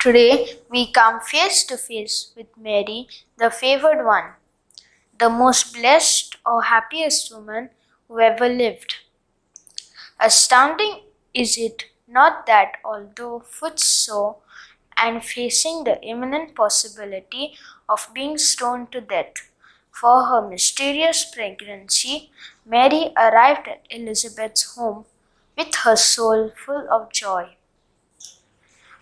Today we come face to face with Mary, the favored one, the most blessed or happiest woman who ever lived. Astounding is it not that although footsore and facing the imminent possibility of being stoned to death for her mysterious pregnancy, Mary arrived at Elizabeth's home with her soul full of joy.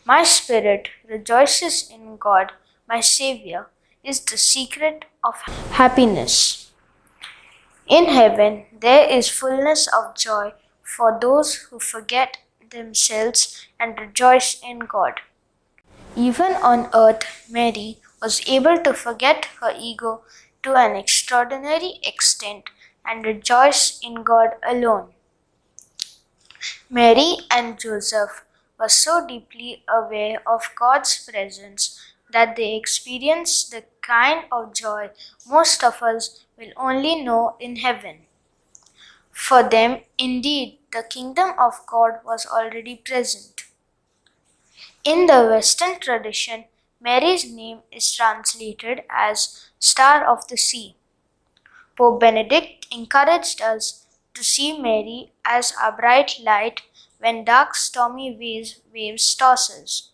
My spirit rejoices in God, my Savior, is the secret of happiness. In heaven, there is fullness of joy for those who forget themselves and rejoice in God. Even on earth, Mary was able to forget her ego to an extraordinary extent and rejoice in God alone. Mary and Joseph were so deeply aware of God's presence that they experienced the kind of joy most of us will only know in heaven. For them, indeed, the kingdom of God was already present. In the Western tradition, Mary's name is translated as Star of the Sea. Pope Benedict encouraged us to see Mary as a bright light when dark stormy waves toss us.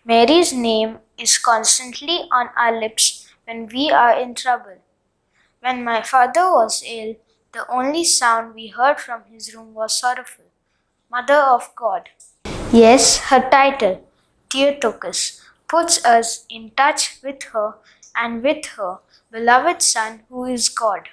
Mary's name is constantly on our lips when we are in trouble. When my father was ill, the only sound we heard from his room was sorrowful, Mother of God. Yes, her title, Theotokos, puts us in touch with her and with her beloved Son who is God.